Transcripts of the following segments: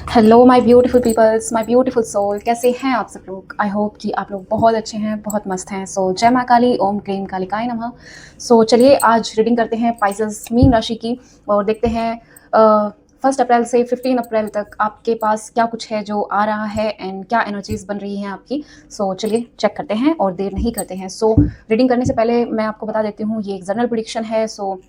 Hello my beautiful peoples, my beautiful soul, कैसे हैं आप सब लोग। आई होप कि आप लोग बहुत अच्छे हैं, बहुत मस्त हैं। सो जय माँ काली, ओम क्लीम कालिकाय नमः। सो चलिए आज रीडिंग करते हैं पाइसेस मीन राशि की और देखते हैं 1 अप्रैल से 15 अप्रैल तक आपके पास क्या कुछ है जो आ रहा है एंड क्या एनर्जीज बन रही हैं आपकी। सो चलिए चेक करते हैं और देर नहीं करते हैं। सो रीडिंग करने से पहले मैं आपको बता देती हूँ ये एक जनरल प्रेडिक्शन है। सो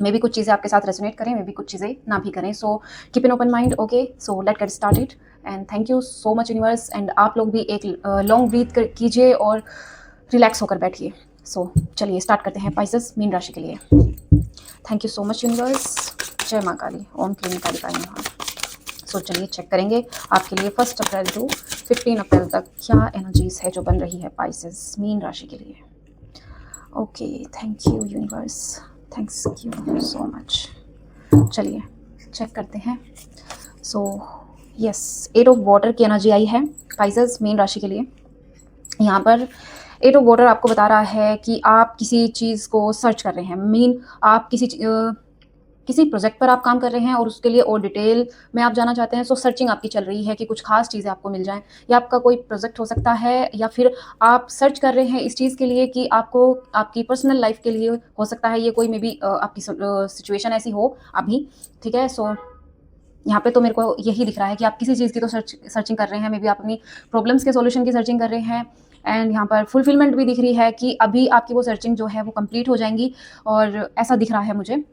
मे भी कुछ चीज़ें आपके साथ रेजोनेट करें, मे भी कुछ चीज़ें ना भी करें। So keep an open mind. Okay, so let get started and thank you so much universe. And आप लोग भी एक लॉन्ग ब्रीथ कीजिए और रिलैक्स होकर बैठिए। सो चलिए स्टार्ट करते हैं पाइसेस मीन राशि के लिए। Thank you so much universe. जय माँ काली, ओम क्लीम कालिकाय नमः। सो चलिए चेक करेंगे आपके लिए 1 अप्रैल टू 15 अप्रैल तक क्या एनर्जीज है जो बन रही है पाइसेस मीन राशि के लिए। Okay, thank you universe, thanks you so much. चलिए चेक करते हैं। सो यस, 8 ऑफ वाटर की एनर्जी आई है पाइसेस मेन राशि के लिए। यहाँ पर 8 ऑफ वाटर आपको बता रहा है कि आप किसी चीज़ को सर्च कर रहे हैं। मीन आप किसी प्रोजेक्ट पर आप काम कर रहे हैं और उसके लिए और डिटेल में आप जाना चाहते हैं। सो सर्चिंग आपकी चल रही है कि कुछ खास चीज़ें आपको मिल जाएं, या आपका कोई प्रोजेक्ट हो सकता है, या फिर आप सर्च कर रहे हैं इस चीज़ के लिए कि आपको आपकी पर्सनल लाइफ के लिए हो सकता है ये कोई मे बी आपकी सिचुएशन ऐसी हो अभी। ठीक है, सो यहाँ पे तो मेरे को यही दिख रहा है कि आप किसी चीज़ की तो सर्चिंग कर रहे हैं, मे बी आप अपनी प्रॉब्लम्स के सॉल्यूशन की सर्चिंग कर रहे हैं। एंड यहाँ पर फुलफिलमेंट भी दिख रही है कि अभी आपकी वो सर्चिंग जो है वो कंप्लीट हो जाएंगी। और ऐसा दिख रहा है मुझे,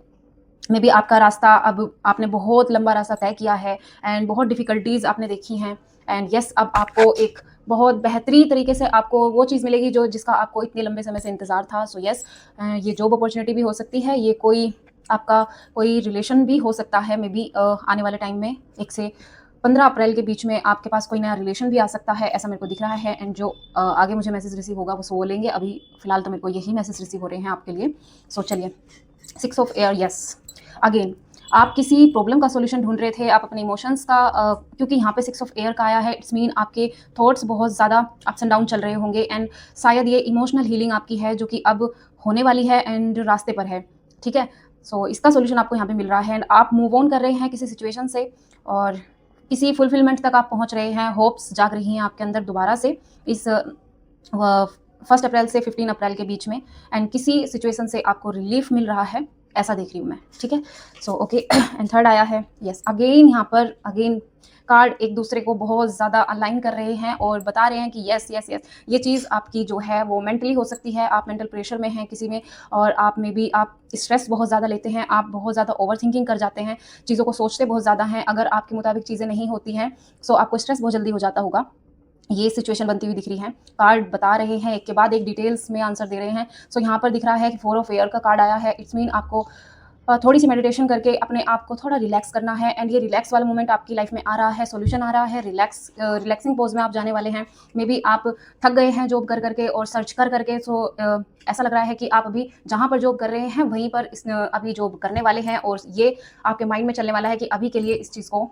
मे बी आपका रास्ता, अब आपने बहुत लंबा रास्ता तय किया है एंड बहुत डिफ़िकल्टीज़ आपने देखी हैं। एंड यस, अब आपको एक बहुत बेहतरीन तरीके से आपको वो चीज़ मिलेगी जो जिसका आपको इतने लंबे समय से इंतज़ार था। सो यस, ये जॉब अपॉर्चुनिटी भी हो सकती है, ये कोई आपका कोई रिलेशन भी हो सकता है। मे बी आने वाले टाइम में 1 से 15 अप्रैल के बीच में आपके पास कोई नया रिलेशन भी आ सकता है, ऐसा मेरे को दिख रहा है। एंड जो आगे मुझे मैसेज रिसीव होगा वो लेंगे। अभी फ़िलहाल तो मेरे को यही मैसेज रिसीव हो रहे हैं आपके लिए। सो चलिए, 6 ऑफ एयर, यस अगेन आप किसी प्रॉब्लम का सॉल्यूशन ढूंढ रहे थे। आप अपने इमोशंस का क्योंकि यहाँ पे 6 ऑफ एयर का आया है, इट्स मीन आपके थॉट्स बहुत ज़्यादा अप्स एंड डाउन चल रहे होंगे। एंड शायद ये इमोशनल हीलिंग आपकी है जो कि अब होने वाली है एंड रास्ते पर है। ठीक है, सो इसका सॉल्यूशन आपको यहाँ पे मिल रहा है एंड आप मूव ऑन कर रहे हैं किसी सिचुएशन से और किसी फुलफिलमेंट तक आप पहुँच रहे हैं। होप्स जाग रही हैं आपके अंदर दोबारा से इस 1 अप्रैल से 15 अप्रैल के बीच में। एंड किसी सिचुएशन से आपको रिलीफ मिल रहा है, ऐसा देख रही हूँ मैं। ठीक है, सो ओके एंड थर्ड आया है, यस अगेन यहाँ पर अगेन कार्ड एक दूसरे को बहुत ज़्यादा अलाइन कर रहे हैं और बता रहे हैं कि यस यस यस, ये चीज़ आपकी जो है वो मेंटली हो सकती है। आप मेंटल प्रेशर में हैं किसी में, और आप में भी आप स्ट्रेस बहुत ज़्यादा लेते हैं, आप बहुत ज़्यादा ओवर थिंकिंग कर जाते हैं, चीज़ों को सोचते बहुत ज़्यादा हैं। अगर आपके मुताबिक चीज़ें नहीं होती हैं सो आपको स्ट्रेस बहुत जल्दी हो जाता होगा। ये सिचुएशन बनती हुई दिख रही है। कार्ड बता रहे हैं, एक के बाद एक डिटेल्स में आंसर दे रहे हैं। सो यहाँ पर दिख रहा है कि 4 ऑफ एयर का कार्ड आया है। इट्स मीन आपको थोड़ी सी मेडिटेशन करके अपने आप को थोड़ा रिलैक्स करना है। एंड ये रिलैक्स वाला मोमेंट आपकी लाइफ में आ रहा है, सॉल्यूशन आ रहा है, रिलैक्सिंग पोज में आप जाने वाले हैं। मे बी आप थक गए हैं जॉब कर करके और सर्च कर करके। सो ऐसा लग रहा है कि आप अभी जहाँ पर जॉब कर रहे हैं वहीं पर अभी जॉब करने वाले हैं, और ये आपके माइंड में चलने वाला है कि अभी के लिए इस चीज़ को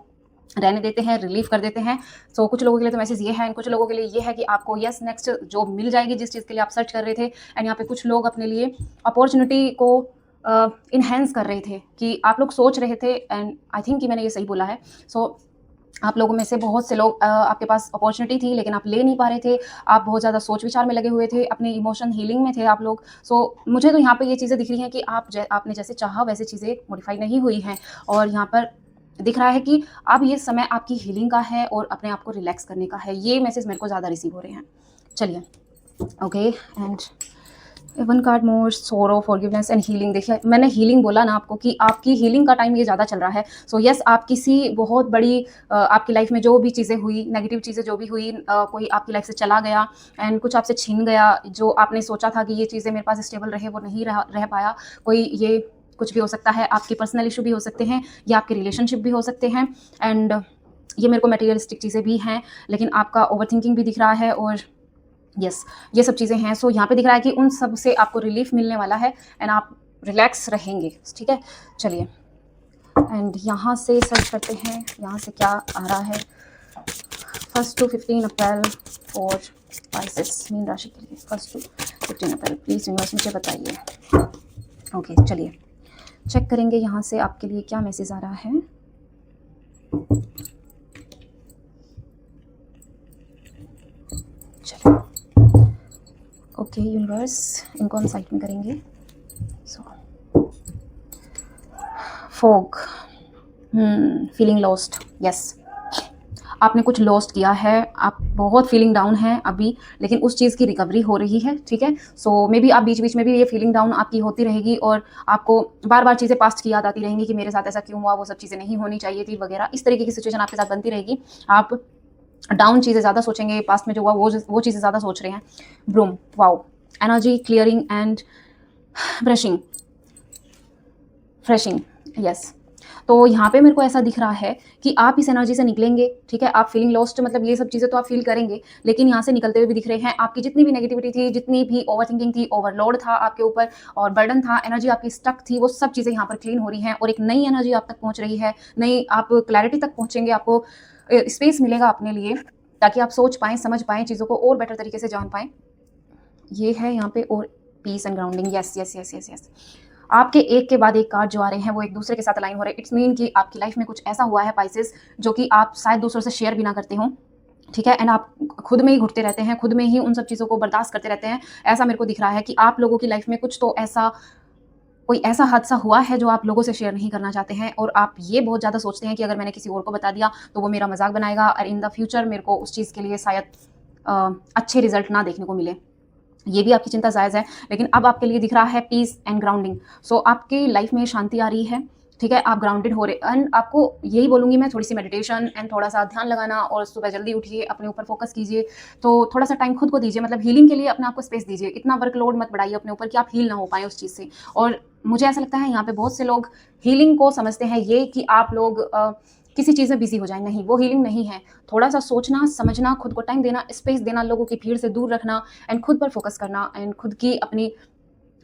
रहने देते हैं, रिलीव कर देते हैं। सो कुछ लोगों के लिए तो मैसेज ये है, कुछ लोगों के लिए ये है कि आपको यस नेक्स्ट जॉब मिल जाएगी जिस चीज़ के लिए आप सर्च कर रहे थे। एंड यहाँ पे कुछ लोग अपने लिए अपॉर्चुनिटी को इन्हेंस कर रहे थे कि आप लोग सोच रहे थे, एंड आई थिंक कि मैंने ये सही बोला है। सो आप लोगों में से बहुत से लोग आपके पास अपॉर्चुनिटी थी लेकिन आप ले नहीं पा रहे थे। आप बहुत ज़्यादा सोच विचार में लगे हुए थे, अपने इमोशन हीलिंग में थे आप लोग। सो मुझे तो यहाँ पे ये चीज़ें दिख रही हैं कि आपने जैसे चाहा वैसे चीज़ें मॉडिफाई नहीं हुई हैं। और यहाँ पर दिख रहा है कि अब ये समय आपकी हीलिंग का है और अपने आप को रिलैक्स करने का है। ये मैसेज मेरे को ज़्यादा रिसीव हो रहे हैं। चलिए ओके, एंड 1 कार्ड मोर, सोरो, फॉरगिवनेस एंड हीलिंग। देखिए मैंने हीलिंग बोला ना आपको कि आपकी हीलिंग का टाइम ये ज़्यादा चल रहा है। सो यस, आप किसी बहुत बड़ी आपकी लाइफ में जो भी चीज़ें हुई, नेगेटिव चीज़ें जो भी हुई, कोई आपकी लाइफ से चला गया एंड कुछ आपसे छीन गया, जो आपने सोचा था कि ये चीज़ें मेरे पास स्टेबल रहे वो नहीं रह पाया। कोई ये कुछ भी हो सकता है, आपके पर्सनल इशू भी हो सकते हैं या आपके रिलेशनशिप भी हो सकते हैं। एंड ये मेरे को मटेरियलिस्टिक चीज़ें भी हैं, लेकिन आपका ओवर थिंकिंग भी दिख रहा है, और यस ये सब चीज़ें हैं। सो यहाँ पे दिख रहा है कि उन सब से आपको रिलीफ मिलने वाला है एंड आप रिलैक्स रहेंगे। ठीक है, चलिए एंड यहाँ से सर्च करते हैं यहाँ से क्या आ रहा है 1 to 15 अप्रैल फॉर पाइसेस मीन राशि के लिए। 1 to 15 अप्रैल प्लीज़ यूनिवर्स मुझे बताइए। ओके चलिए चेक करेंगे यहाँ से आपके लिए क्या मैसेज आ रहा है। ओके यूनिवर्स, इनको हम साइड में करेंगे। सो फॉग, फीलिंग लॉस्ट, यस, आपने कुछ लॉस्ट किया है, आप बहुत फीलिंग डाउन है अभी, लेकिन उस चीज़ की रिकवरी हो रही है, ठीक है। सो मे बी आप बीच बीच में भी ये फीलिंग डाउन आपकी होती रहेगी और आपको बार बार चीज़ें पास्ट की याद आती रहेंगी कि मेरे साथ ऐसा क्यों हुआ, वो सब चीज़ें नहीं होनी चाहिए थी वगैरह, इस तरीके की सिचुएशन आपके साथ बनती रहेगी। आप डाउन चीज़ें ज़्यादा सोचेंगे, पास्ट में जो हुआ वो चीज़ें ज़्यादा सोच रहे हैं। Broom, wow, energy clearing and brushing, freshing, yes. तो यहाँ पे मेरे को ऐसा दिख रहा है कि आप इस एनर्जी से निकलेंगे, ठीक है। आप फीलिंग लॉस्ट, मतलब ये सब चीज़ें तो आप फील करेंगे, लेकिन यहाँ से निकलते हुए भी दिख रहे हैं। आपकी जितनी भी नेगेटिविटी थी, जितनी भी ओवरथिंकिंग थी, ओवरलोड था आपके ऊपर और बर्डन था, एनर्जी आपकी स्टक थी, वो सब चीज़ें यहाँ पर क्लीन हो रही हैं और एक नई एनर्जी आप तक पहुँच रही है, नई आप क्लैरिटी तक पहुँचेंगे, आपको स्पेस मिलेगा अपने लिए ताकि आप सोच पाएँ, समझ पाएँ, चीज़ों को और बेटर तरीके से जान पाएँ। ये है यहाँ पे, और peace and grounding, yes yes yes yes yes. आपके एक के बाद एक कार्ड जो आ रहे हैं वो एक दूसरे के साथ अलाइन हो रहे हैं। इट्स मीन कि आपकी लाइफ में कुछ ऐसा हुआ है पाइसेस जो कि आप शायद दूसरों से शेयर भी ना करते हो, ठीक है। एंड आप खुद में ही घुटते रहते हैं, खुद में ही उन सब चीज़ों को बर्दाश्त करते रहते हैं। ऐसा मेरे को दिख रहा है कि आप लोगों की लाइफ में कुछ तो ऐसा, कोई ऐसा हादसा हुआ है जो आप लोगों से शेयर नहीं करना चाहते हैं और आप ये बहुत ज़्यादा सोचते हैं कि अगर मैंने किसी और को बता दिया तो वो मेरा मजाक बनाएगा और इन द फ्यूचर मेरे को उस चीज़ के लिए शायद अच्छे रिजल्ट ना देखने को मिले। ये भी आपकी चिंता जायज़ है, लेकिन अब आपके लिए दिख रहा है पीस एंड ग्राउंडिंग। सो आपकी लाइफ में शांति आ रही है, ठीक है। आप ग्राउंडेड हो रहे, एंड आपको यही बोलूँगी मैं, थोड़ी सी मेडिटेशन एंड थोड़ा सा ध्यान लगाना और सुबह जल्दी उठिए, अपने ऊपर फोकस कीजिए। तो थोड़ा सा टाइम खुद को दीजिए, मतलब हीलिंग के लिए अपने आप को स्पेस दीजिए। इतना वर्कलोड मत बढ़ाइए अपने ऊपर कि आप हील ना हो पाए उस चीज़ से। और मुझे ऐसा लगता है यहाँ पे बहुत से लोग हीलिंग को समझते हैं ये कि आप लोग किसी चीज़ में बिजी हो जाए, नहीं, वो हीलिंग नहीं है। थोड़ा सा सोचना, समझना, खुद को टाइम देना, स्पेस देना, लोगों की भीड़ से दूर रखना एंड खुद पर फोकस करना एंड खुद की अपनी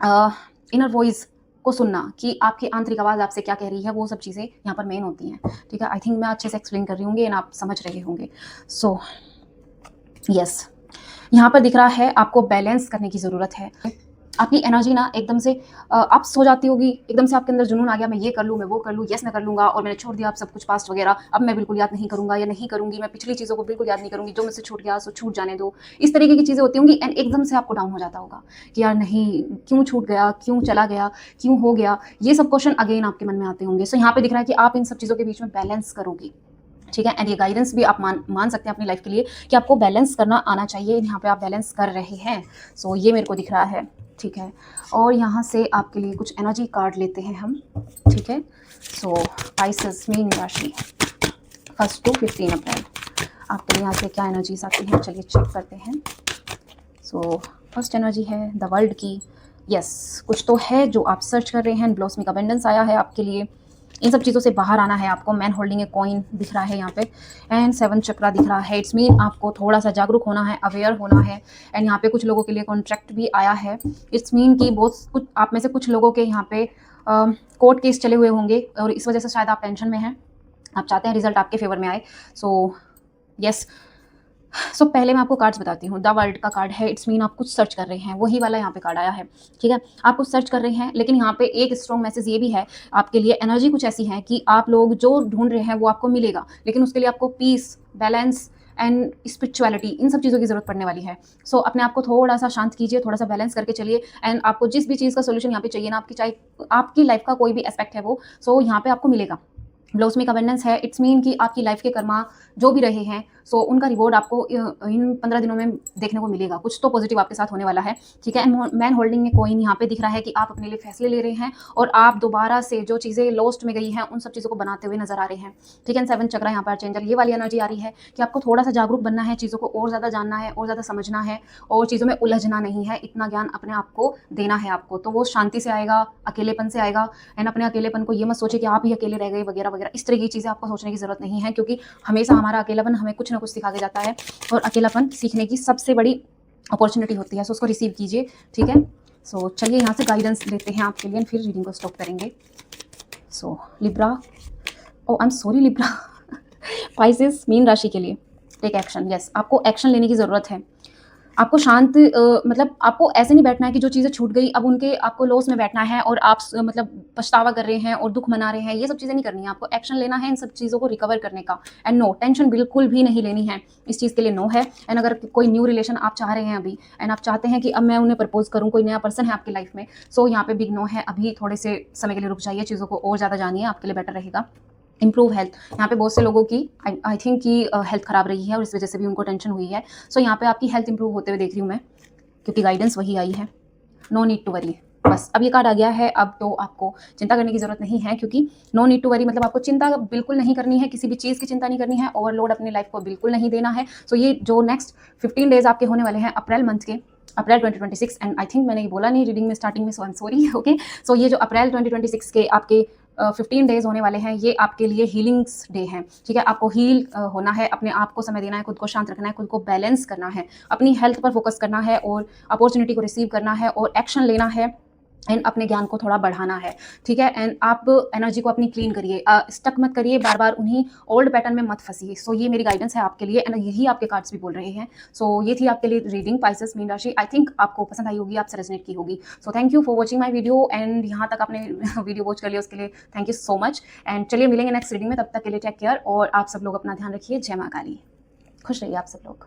इनर वॉइस को सुनना कि आपकी आंतरिक आवाज़ आपसे क्या कह रही है, वो सब चीज़ें यहाँ पर मेन होती हैं, ठीक है। आई थिंक मैं अच्छे से एक्सप्लेन कर रही होंगी एंड आप समझ रहे होंगे। सो यस, यहाँ पर दिख रहा है आपको बैलेंस करने की ज़रूरत है। आपकी एनर्जी ना एकदम से आप सो जाती होगी, एकदम से आपके अंदर जुनून आ गया, मैं ये कर लूँ, मैं वो कर लूँ, यस मैं कर लूँगा और मैंने छोड़ दिया आप सब कुछ पास्ट वगैरह, अब मैं बिल्कुल याद नहीं करूँगा या नहीं करूँगी, मैं पिछली चीज़ों को बिल्कुल याद नहीं करूँगी, जो मुझसे छूट गया सो छूट जाने दो। इस तरीके की चीज़ें होती होंगी एंड एकदम से आपको डाउन हो जाता होगा कि यार नहीं, क्यों छूट गया, क्यों चला गया, क्यों हो गया, ये सब क्वेश्चन अगेन आपके मन में आते होंगे। सो यहाँ पे दिख रहा है कि आप इन सब चीज़ों के बीच में बैलेंस करोगी, ठीक है। एंड ये गाइडेंस भी आप मान सकते हैं अपनी लाइफ के लिए कि आपको बैलेंस करना आना चाहिए। यहाँ पे आप बैलेंस कर रहे हैं, सो ये मेरे को दिख रहा है, ठीक है। और यहाँ से आपके लिए कुछ एनर्जी कार्ड लेते हैं हम, ठीक है। सो पाइसेस मीन राशि 1 to 15 अप्रैल आपके लिए यहाँ से क्या एनर्जीज आती हैं, चलिए चेक करते हैं। सो फर्स्ट एनर्जी है द वर्ल्ड की, यस, कुछ तो है जो आप सर्च कर रहे हैं। ब्लॉसमिक अबेंडेंस आया है आपके लिए, इन सब चीज़ों से बाहर आना है आपको। मैन होल्डिंग ए कॉइन दिख रहा है यहाँ पे एंड 7 चक्रा दिख रहा है। इट्स मीन आपको थोड़ा सा जागरूक होना है, अवेयर होना है। एंड यहाँ पे कुछ लोगों के लिए कॉन्ट्रैक्ट भी आया है। इट्स मीन कि बहुत कुछ आप में से कुछ लोगों के यहाँ पे कोर्ट केस चले हुए होंगे और इस वजह से शायद आप टेंशन में हैं, आप चाहते हैं रिजल्ट आपके फेवर में आए। सो यस, सो पहले मैं आपको कार्ड्स बताती हूँ। द वर्ल्ड का कार्ड है, इट्स मीन आप कुछ सर्च कर रहे हैं, वही वाला यहाँ पे कार्ड आया है, ठीक है। आप कुछ सर्च कर रहे हैं, लेकिन यहाँ पे एक स्ट्रॉन्ग मैसेज ये भी है आपके लिए, एनर्जी कुछ ऐसी है कि आप लोग जो ढूंढ रहे हैं वो आपको मिलेगा, लेकिन उसके लिए आपको पीस, बैलेंस एंड स्पिरिचुअलिटी, इन सब चीज़ों की जरूरत पड़ने वाली है। सो अपने आप को थोड़ा सा शांत कीजिए, थोड़ा सा बैलेंस करके चलिए एंड आपको जिस भी चीज़ का सोल्यूशन यहाँ पे चाहिए ना, आपकी चाहे आपकी लाइफ का कोई भी एस्पेक्ट है वो, सो यहाँ पे आपको मिलेगा। ब्लॉसमिक अबेंडेंस है, इट्स मीन कि आपकी लाइफ के कर्मा जो भी रहे हैं, सो उनका रिवॉर्ड आपको इन 15 दिनों में देखने को मिलेगा। कुछ तो पॉजिटिव आपके साथ होने वाला है, ठीक है। एंड मैन होल्डिंग में कॉइन यहाँ पे दिख रहा है कि आप अपने लिए फैसले ले रहे हैं और आप दोबारा से जो चीज़ें लॉस्ट में गई हैं उन सब चीज़ों को बनाते हुए नजर आ रहे हैं, ठीक है। 7 चक्रा यहाँ पर चेंजर, ये वाली एनर्जी आ रही है कि आपको थोड़ा सा जागरूक बनना है, चीज़ों को और ज़्यादा जानना है और ज़्यादा समझना है और चीज़ों में उलझना नहीं है, इतना ज्ञान अपने आप को देना है आपको। तो वो शांति से आएगा, अकेलेपन से आएगा। एंड अपने अकेलेपन को ये मत सोचे कि आप ही अकेले रह गए वगैरह वगैरह, इस तरह की चीज़ें आपको सोचने की जरूरत नहीं है, क्योंकि हमेशा हमारा अकेलापन हमें कुछ ना कुछ सिखा के जाता है और अकेलापन सीखने की सबसे बड़ी अपॉर्चुनिटी होती है। सो उसको रिसीव कीजिए, ठीक है। सो चलिए यहाँ से गाइडेंस लेते हैं आपके लिए, फिर रीडिंग को स्टॉप करेंगे। So Libra, oh I am sorry Libra, Pisces मीन राशि के लिए टेक एक्शन, यस, आपको एक्शन लेने की ज़रूरत है। आपको शांत मतलब आपको ऐसे नहीं बैठना है कि जो चीज़ें छूट गई अब उनके आपको लॉस में बैठना है और आप मतलब पछतावा कर रहे हैं और दुख मना रहे हैं, ये सब चीज़ें नहीं करनी है। आपको एक्शन लेना है इन सब चीज़ों को रिकवर करने का। एंड नो, टेंशन बिल्कुल भी नहीं लेनी है, इस चीज़ के लिए नो है। एंड अगर कोई न्यू रिलेशन आप चाह रहे हैं अभी एंड आप चाहते हैं कि अब मैं उन्हें प्रपोज करूँ, कोई नया पर्सन है आपकी लाइफ में, सो यहाँ पे बिग नो है। अभी थोड़े से समय के लिए रुक जाइए, चीज़ों को और ज़्यादा जानिए, आपके लिए बेटर रहेगा। इम्प्रूव हेल्थ, यहाँ पे बहुत से लोगों की आई थिंक कि हेल्थ खराब रही है और इस वजह से भी उनको टेंशन हुई है। सो यहाँ पे आपकी हेल्थ इंप्रूव होते हुए देख रही हूँ मैं, क्योंकि गाइडेंस वही आई है। नो नीड टू वरी, बस अब ये कार्ड आ गया है। अब तो आपको चिंता करने की जरूरत नहीं है, क्योंकि नो नीड टू वरी मतलब आपको चिंता बिल्कुल नहीं करनी है, किसी भी चीज़ की चिंता नहीं करनी है, ओवरलोड अपनी लाइफ को बिल्कुल नहीं देना है। सो ये जो नेक्स्ट 15 डेज आपके होने वाले हैं अप्रैल मंथ के, अप्रैल 2026, एंड आई थिंक मैंने ये बोला नहीं रीडिंग में स्टार्टिंग में, सो आई एम सॉरी। ओके, सो ये जो अप्रैल 2026 के आपके 15 डेज होने वाले हैं, ये आपके लिए हीलिंग्स डे हैं। ठीक है, आपको हील होना है, अपने आप को समय देना है, खुद को शांत रखना है, खुद को बैलेंस करना है, अपनी हेल्थ पर फोकस करना है और अपॉर्चुनिटी को रिसीव करना है और एक्शन लेना है एंड अपने ज्ञान को थोड़ा बढ़ाना है। ठीक है, एंड आप एनर्जी को अपनी क्लीन करिए, स्टक मत करिए, बार बार उन्हीं ओल्ड पैटर्न में मत फंसिए। सो ये मेरी गाइडेंस है आपके लिए एंड यही आपके कार्ड्स भी बोल रहे हैं। सो ये थी आपके लिए रीडिंग पाइसेस मीन राशि। आई थिंक आपको पसंद आई होगी, आपसे रेजोनेट की होगी। So thank you for watching my video and यहाँ तक आपने वीडियो वॉच कर लिया उसके लिए thank you so much. And चलिए मिलेंगे नेक्स्ट रीडिंग में, तब तक के लिए टेक केयर और आप सब लोग अपना ध्यान रखिए। जय माँ काली, खुश रहिए आप सब लोग।